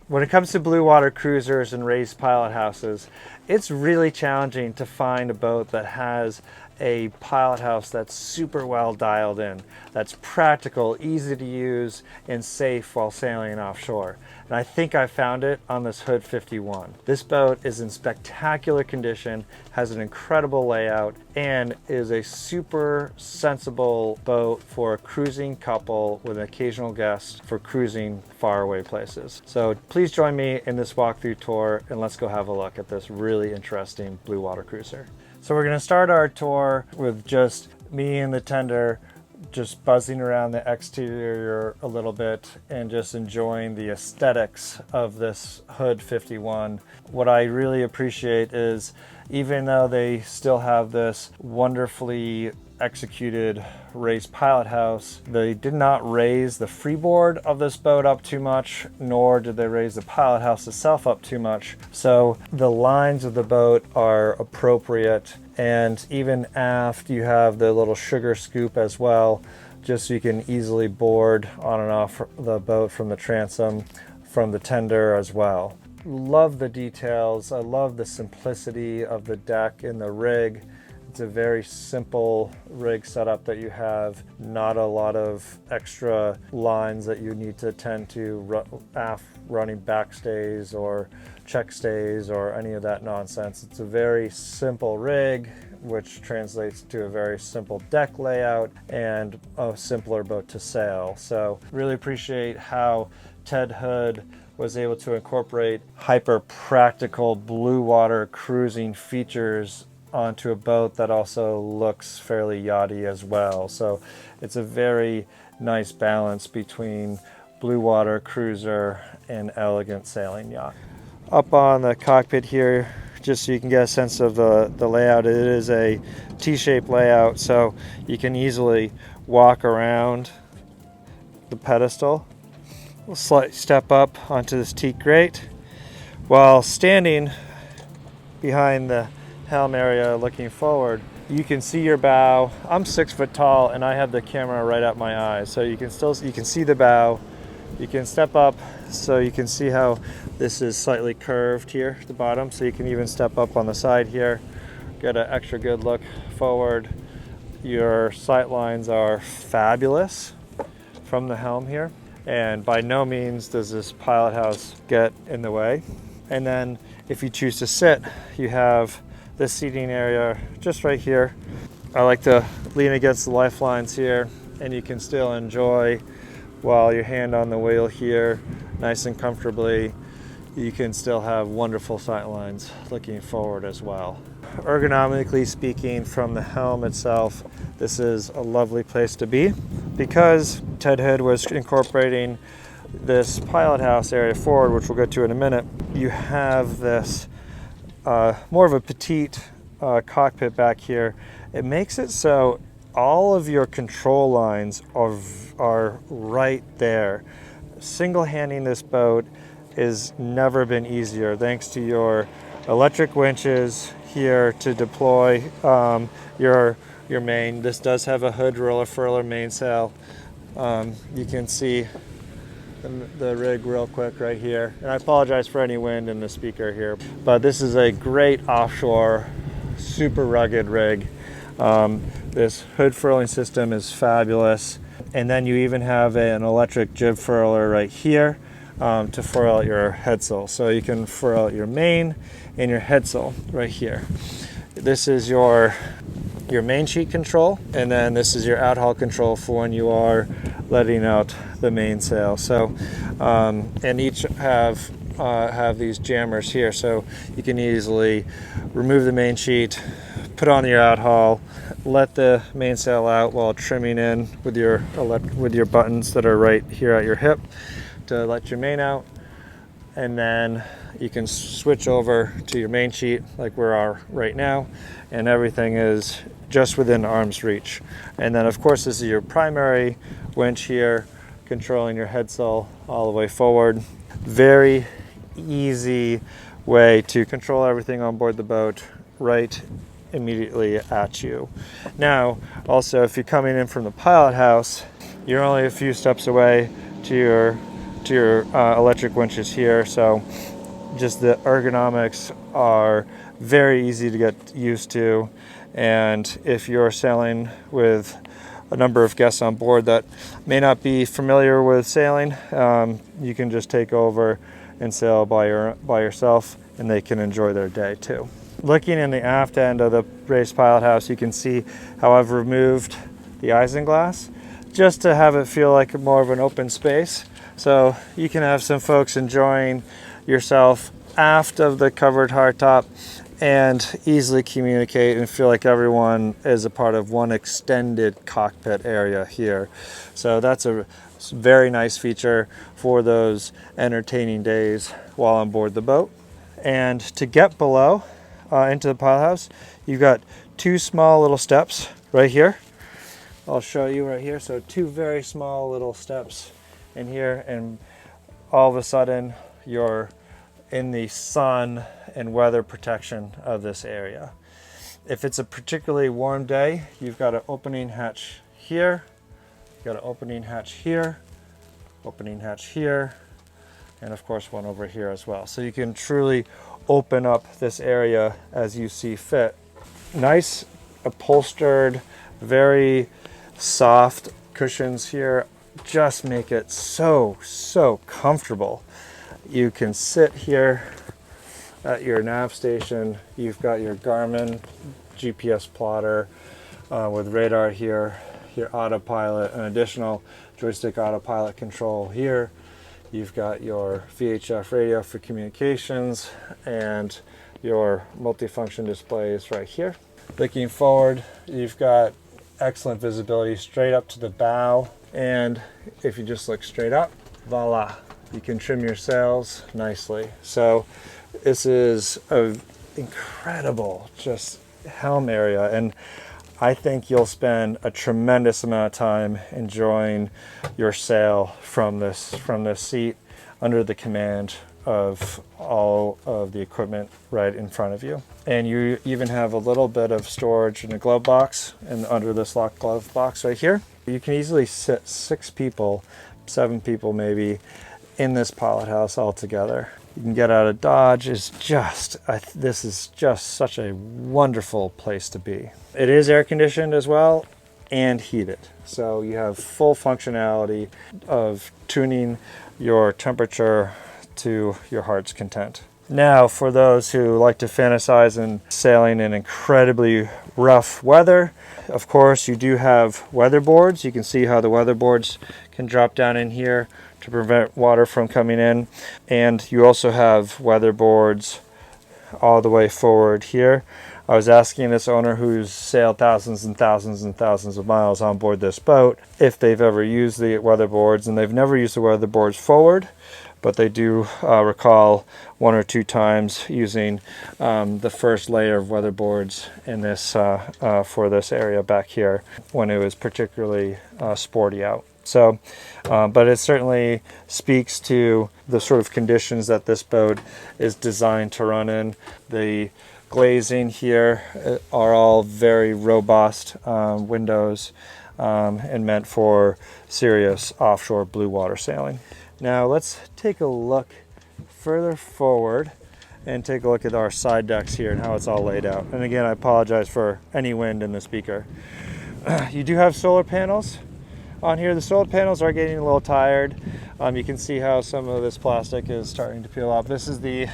When it comes to blue water cruisers and raised pilot houses, it's really challenging to find a boat that has a pilot house that's super well dialed in, that's practical, easy to use, and safe while sailing offshore. And I think I found it on this Hood 51. This boat is in spectacular condition, has an incredible layout, and is a super sensible boat for a cruising couple with an occasional guest for cruising faraway places. So please join me in this walkthrough tour and let's go have a look at this really interesting blue water cruiser. So we're going to start our tour with just me and the tender just buzzing around the exterior a little bit and just enjoying the aesthetics of this Hood 51. What I really appreciate is, even though they still have this wonderfully executed raised pilot house, they did not raise the freeboard of this boat up too much, nor did they raise the pilot house itself up too much. So the lines of the boat are appropriate, and even aft you have the little sugar scoop as well, just so you can easily board on and off the boat from the transom, from the tender as well. Love the details. I love the simplicity of the deck and the rig. It's a very simple rig setup that you have, not a lot of extra lines that you need to tend to aft running backstays or check stays or any of that nonsense. It's a very simple rig, which translates to a very simple deck layout and a simpler boat to sail. So really appreciate how Ted Hood was able to incorporate hyper practical blue water cruising features onto a boat that also looks fairly yachty as well. So it's a very nice balance between blue water cruiser and elegant sailing yacht. Up on the cockpit here, just so you can get a sense of the layout, it is a T-shaped layout, so you can easily walk around the pedestal. We'll slight step up onto this teak grate while standing behind the helm area looking forward. You can see your bow. I'm 6 foot tall and I have the camera right at my eyes, so you can see the bow. You can step up so you can see how this is slightly curved here at the bottom, so you can even step up on the side here, get an extra good look forward. Your sight lines are fabulous from the helm here, and by no means does this pilot house get in the way. And then if you choose to sit, you have this seating area just right here. I like to lean against the lifelines here, and you can still enjoy, while your hand on the wheel here, nice and comfortably, you can still have wonderful sight lines looking forward as well. Ergonomically speaking, from the helm itself, this is a lovely place to be. Because Ted Hood was incorporating this pilot house area forward, which we'll get to in a minute, you have this more of a petite cockpit back here. It makes it so all of your control lines are right there. Single-handing this boat has never been easier, thanks to your electric winches here to deploy your main. This does have a hood roller furler mainsail. You can see the rig real quick right here, and I apologize for any wind in the speaker here, but this is a great offshore, super rugged rig. This hood furling system is fabulous, and then you even have an electric jib furler right here to furl out your headsail, so you can furl out your main and your headsail right here. This is your main sheet control, and then this is your outhaul control for when you are letting out the mainsail. So and each have these jammers here, so you can easily remove the main sheet, put on your outhaul, let the mainsail out while trimming in with your buttons that are right here at your hip to let your main out, and then you can switch over to your main sheet like we are right now, and everything is just within arm's reach. And then of course this is your primary winch here, controlling your headsail all the way forward. Very easy way to control everything on board the boat right immediately at you. Now also, if you're coming in from the pilot house, you're only a few steps away to to your electric winches here, so just the ergonomics are very easy to get used to. And if you're sailing with a number of guests on board that may not be familiar with sailing, you can just take over and sail by yourself, and they can enjoy their day too. Looking in the aft end of the raised pilot house, you can see how I've removed the isinglass just to have it feel like more of an open space. So you can have some folks enjoying yourself aft of the covered hardtop and easily communicate and feel like everyone is a part of one extended cockpit area here. So that's a very nice feature for those entertaining days while on board the boat. And to get below into the pilot house, you've got two small little steps right here. I'll show you right here. So two very small little steps in here, and all of a sudden you're in the sun and weather protection of this area. If it's a particularly warm day, you've got an opening hatch here, you've got an opening hatch here, opening hatch here, and of course one over here as well. So you can truly open up this area as you see fit. Nice upholstered, very soft cushions here just make it so comfortable. You can sit here at your nav station. You've got your Garmin GPS plotter with radar here, your autopilot, an additional joystick autopilot control here. You've got your VHF radio for communications and your multifunction displays right here. Looking forward, you've got excellent visibility straight up to the bow, and if you just look straight up, voila, you can trim your sails nicely. So this is an incredible just helm area, and I think you'll spend a tremendous amount of time enjoying your sail from this seat under the command of all of the equipment right in front of you. And you even have a little bit of storage in a glove box and under this locked glove box right here. You can easily sit 6 people, 7 people maybe, in this pilot house all together. You can get out of Dodge. This is just such a wonderful place to be. It is air conditioned as well and heated. So you have full functionality of tuning your temperature to your heart's content. Now, for those who like to fantasize in sailing in incredibly rough weather, of course, you do have weatherboards. You can see how the weatherboards can drop down in here to prevent water from coming in. And you also have weatherboards all the way forward here. I was asking this owner who's sailed thousands and thousands and thousands of miles on board this boat if they've ever used the weatherboards, and they've never used the weatherboards forward, but they do recall 1 or 2 times using the first layer of weatherboards in this for this area back here when it was particularly sporty out. So, but it certainly speaks to the sort of conditions that this boat is designed to run in. The glazing here are all very robust windows and meant for serious offshore blue water sailing. Now let's take a look further forward and take a look at our side decks here and how it's all laid out. And again, I apologize for any wind in the speaker. You do have solar panels on here. The solar panels are getting a little tired. You can see how some of this plastic is starting to peel off. This is the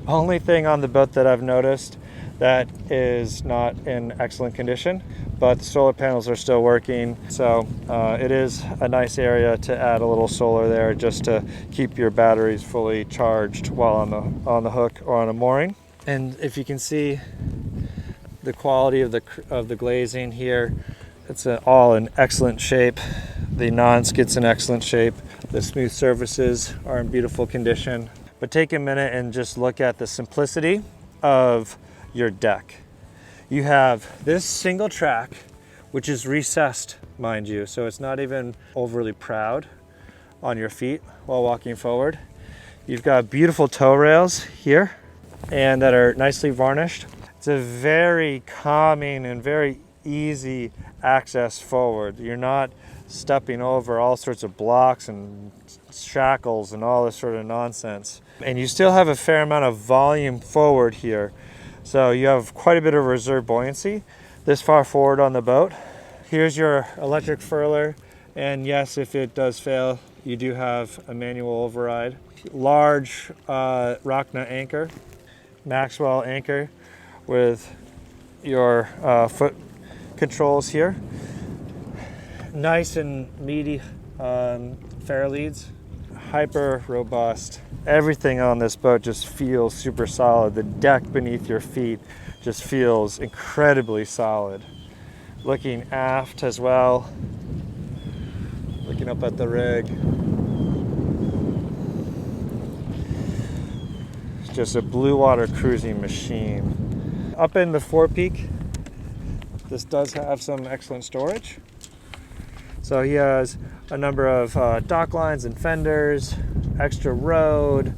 only thing on the boat that I've noticed that is not in excellent condition, but the solar panels are still working. So it is a nice area to add a little solar there just to keep your batteries fully charged while on the hook or on a mooring. And if you can see the quality of the glazing here, it's all in excellent shape. The non-skid's in excellent shape. The smooth surfaces are in beautiful condition. But take a minute and just look at the simplicity of your deck. You have this single track, which is recessed, mind you, so it's not even overly proud on your feet while walking forward. You've got beautiful tow rails here and that are nicely varnished. It's a very calming and very easy access forward. You're not stepping over all sorts of blocks and shackles and all this sort of nonsense. And you still have a fair amount of volume forward here. So you have quite a bit of reserve buoyancy this far forward on the boat. Here's your electric furler. And yes, if it does fail, you do have a manual override. Large rock nut anchor, Maxwell anchor with your foot controls here. Nice and meaty fair leads, hyper robust. Everything on this boat just feels super solid. The deck beneath your feet just feels incredibly solid. Looking aft as well, looking up at the rig. It's just a Bluewater cruising machine. Up in the forepeak, this does have some excellent storage. So he has a number of dock lines and fenders, extra road,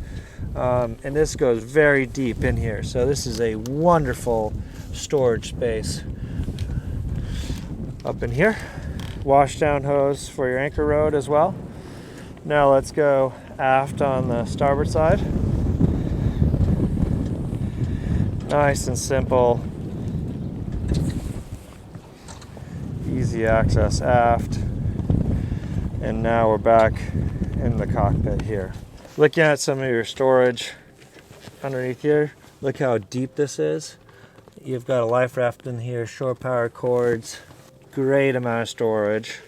and this goes very deep in here. So this is a wonderful storage space. Up in here, wash down hose for your anchor rod as well. Now let's go aft on the starboard side. Nice and simple, easy access aft. And now we're back in the cockpit here. Looking at some of your storage underneath here, look how deep this is. You've got a life raft in here, shore power cords, great amount of storage.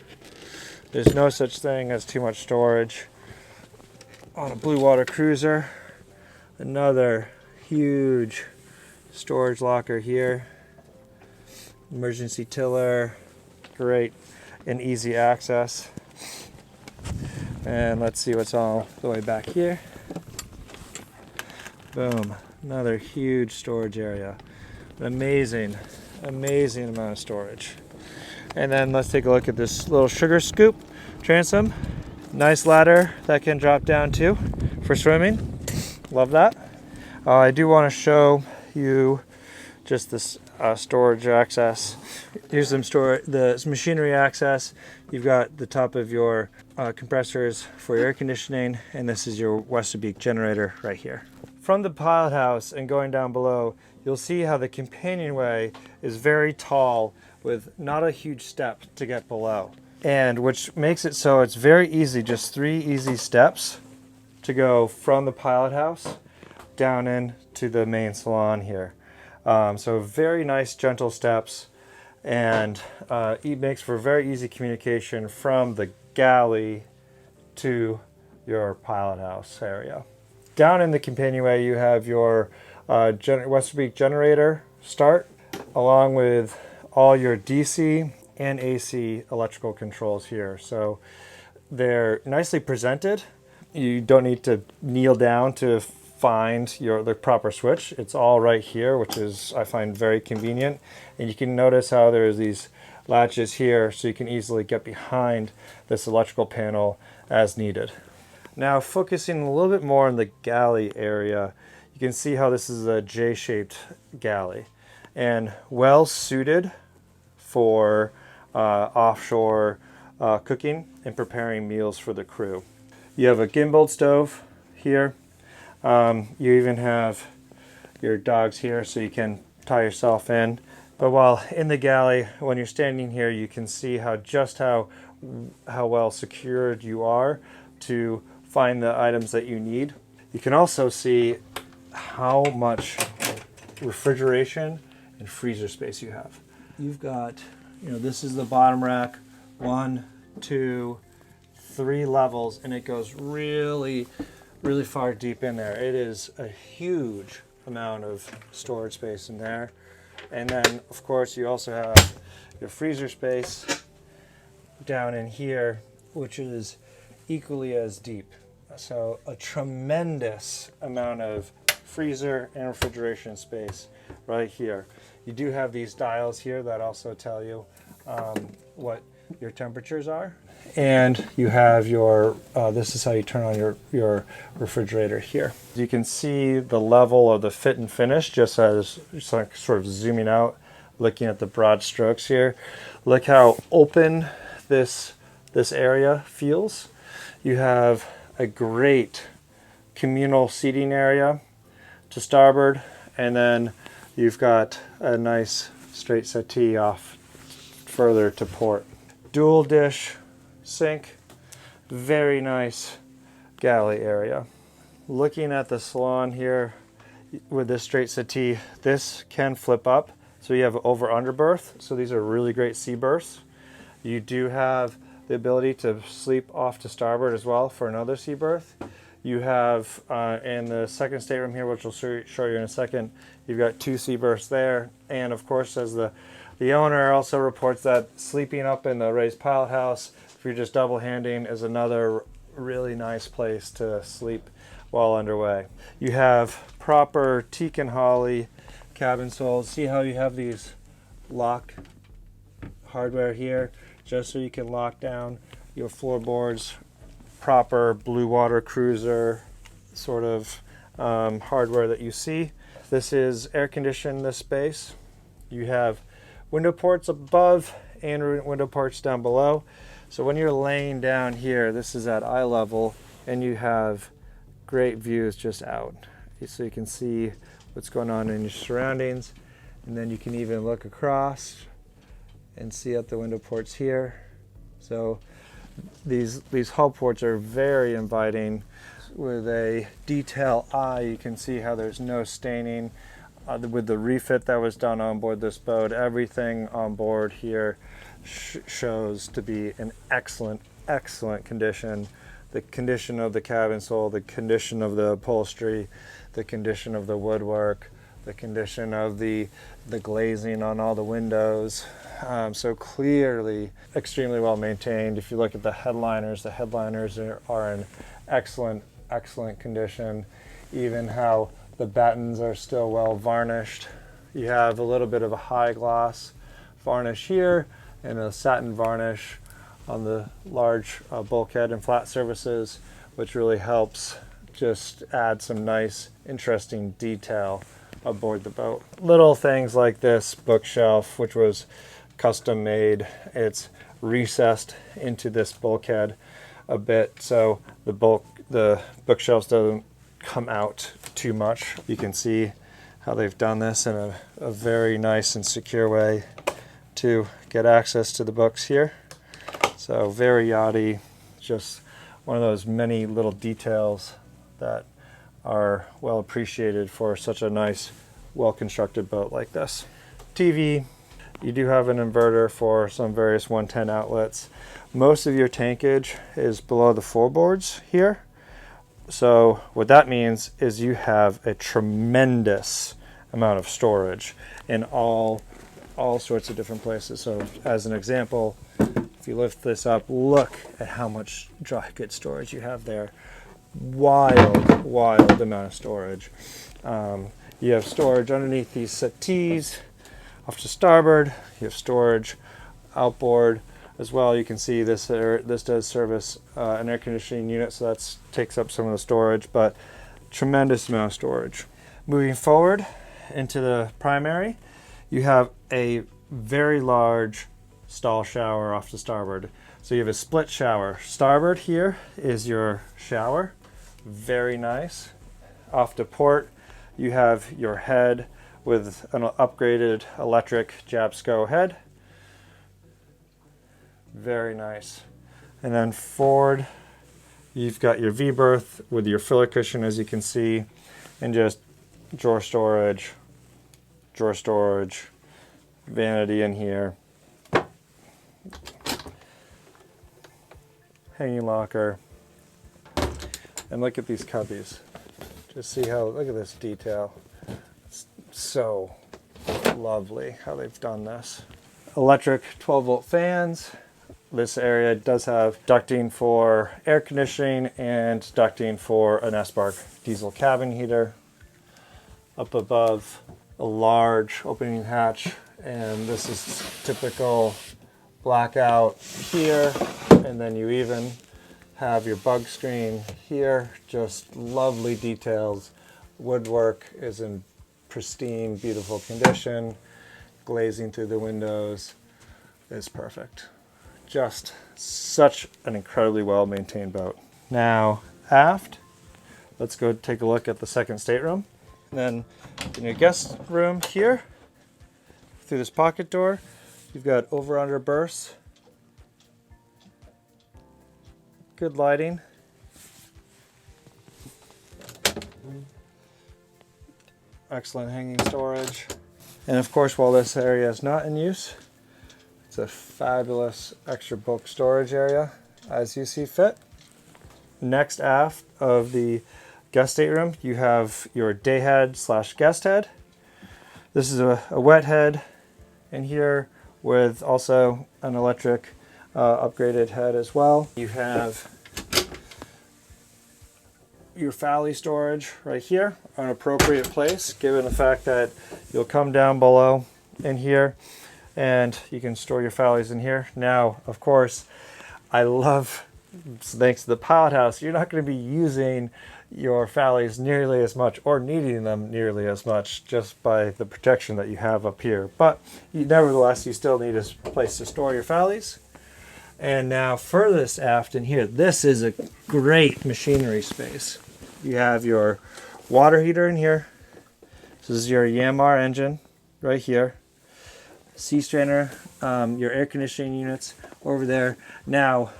There's no such thing as too much storage on a Bluewater cruiser. Another huge storage locker here. Emergency tiller, great and easy access. And let's see what's all the way back here. Boom, another huge storage area. An amazing amount of storage. And then let's take a look at this little sugar scoop transom. Nice ladder that can drop down to for swimming. Love that. I do want to show you just this storage access. Here's the machinery access. You've got the top of your compressors for your air conditioning, and this is your Westerbeek generator right here. From the pilot house and going down below, you'll see how the companionway is very tall with not a huge step to get below, and which makes it so it's very easy, just 3 easy steps to go from the pilot house down into the main salon here. So very nice gentle steps, and it makes for very easy communication from the galley to your pilot house area. Down in the companionway you have your Westerbeek generator start, along with all your DC and AC electrical controls here. So they're nicely presented. You don't need to kneel down to find the proper switch. It's all right here, which is, I find, very convenient. And you can notice how there's these latches here, so you can easily get behind this electrical panel as needed. Now focusing a little bit more on the galley area, you can see how this is a J-shaped galley and well suited for offshore cooking and preparing meals for the crew. You have a gimbaled stove here. You even have your dogs here so you can tie yourself in. But while in the galley, when you're standing here, you can see how well secured you are to find the items that you need. You can also see how much refrigeration and freezer space you have. You've got, this is the bottom rack, 1, 2, 3 levels, and it goes really far deep in there. It is a huge amount of storage space in there. And then, of course, you also have your freezer space down in here, which is equally as deep. So a tremendous amount of freezer and refrigeration space right here. You do have these dials here that also tell you what your temperatures are. And you have your, this is how you turn on your refrigerator here. You can see the level of the fit and finish just as like sort of zooming out, looking at the broad strokes here. Look how open this this area feels. You have a great communal seating area to starboard, and then you've got a nice straight settee off further to port. Dual dish sink, very nice galley area. Looking at the salon here with this straight settee, this can flip up, so you have over under berth, so these are really great sea berths. You do have the ability to sleep off to starboard as well for another sea berth. You have in the second stateroom here, which we'll show you in a second, you've got 2 sea berths there, and of course, as the owner also reports, that sleeping up in the raised pilot house, if you're just double handing, is another really nice place to sleep while underway. You have proper teak and holly cabin soles. See how you have these lock hardware here, just so you can lock down your floorboards. Proper Bluewater cruiser sort of hardware that you see. This is air conditioned, this space. You have window ports above and window ports down below. So when you're laying down here, this is at eye level, and you have great views just out. So you can see what's going on in your surroundings, and then you can even look across and see out the window ports here. So these hull ports are very inviting. With a detail eye, you can see how there's no staining. With the refit that was done on board this boat, everything on board here shows to be in excellent condition. The condition of the cabin sole, the condition of the upholstery, the condition of the woodwork, the condition of the glazing on all the windows. So clearly extremely well maintained. If you look at the headliners are in excellent condition. Even how the battens are still well varnished. You have a little bit of a high gloss varnish here and a satin varnish on the large bulkhead and flat surfaces, which really helps just add some nice, interesting detail aboard the boat. Little things like this bookshelf, which was custom made. It's recessed into this bulkhead a bit, so the bookshelves doesn't come out too much. You can see how they've done this in a very nice and secure way to get access to the books here. So very yachty, just one of those many little details that are well appreciated for such a nice, well-constructed boat like this. TV, you do have an inverter for some various 110 outlets. Most of your tankage is below the floorboards here. So what that means is you have a tremendous amount of storage in all sorts of different places. So as an example, if you lift this up, look at how much dry goods storage you have there. Wild amount of storage. You have storage underneath these settees off to starboard. You have storage outboard as well. You can see this does service an air conditioning unit, so that takes up some of the storage, but tremendous amount of storage. Moving forward into the primary, you have a very large stall shower off to starboard. So you have a split shower. Starboard here is your shower, very nice. Off to port, you have your head with an upgraded electric Jabsco head. Very nice. And then forward, you've got your V-berth with your filler cushion, as you can see, and just drawer storage, vanity in here, hanging locker, and look at these cubbies. Just see how, look at this detail. It's so lovely how they've done this. Electric 12-volt fans. This area does have ducting for air conditioning and ducting for an S-Bark diesel cabin heater. Up above, a large opening hatch, and this is typical blackout here, and then you even have your bug screen here. Just lovely details. Woodwork is in pristine, beautiful condition. Glazing through the windows is perfect. just such an incredibly well maintained boat. Now aft, let's go take a look at the second stateroom. And then in your guest room here, through this pocket door, you've got over-under berths, good lighting, excellent hanging storage, and of course, while this area is not in use, it's a fabulous extra bulk storage area as you see fit. Next aft of the guest stateroom, you have your day head / guest head. This is a wet head in here with also an electric upgraded head as well. You have your Fally storage right here, an appropriate place given the fact that you'll come down below in here and you can store your Fallies in here. Now, of course, I love, thanks to the pilot house, you're not going to be using your Fallies nearly as much or needing them nearly as much just by the protection that you have up here. But nevertheless, you still need a place to store your Fallies. And now furthest aft in here, this is a great machinery space. You have your water heater in here. This is your Yanmar engine right here. Sea strainer, your air conditioning units over there. Now,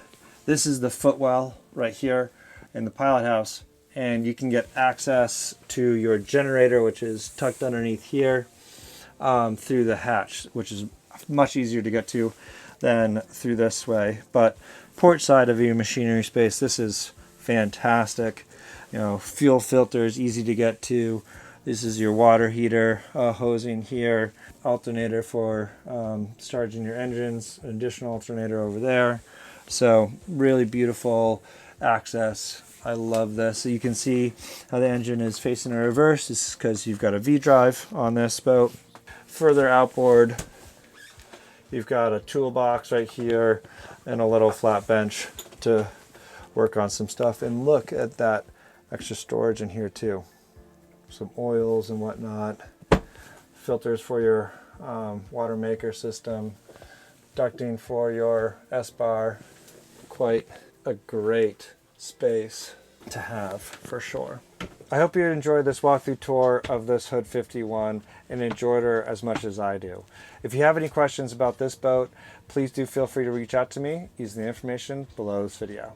this is the footwell right here in the pilot house, and you can get access to your generator, which is tucked underneath here, through the hatch, which is much easier to get to than through this way. But port side of your machinery space, this is fantastic. You know, fuel filters, easy to get to. This is your water heater, hosing here, alternator for starting your engines, an additional alternator over there. So really beautiful access. I love this. So you can see how the engine is facing in reverse. This is because you've got a V-drive on this boat. Further outboard, you've got a toolbox right here and a little flat bench to work on some stuff. And look at that extra storage in here too. Some oils and whatnot. Filters for your water maker system. Ducting for your S-bar. Quite a great space to have for sure. I hope you enjoyed this walkthrough tour of this Hood 51 and enjoyed her as much as I do. If you have any questions about this boat, please do feel free to reach out to me using the information below this video.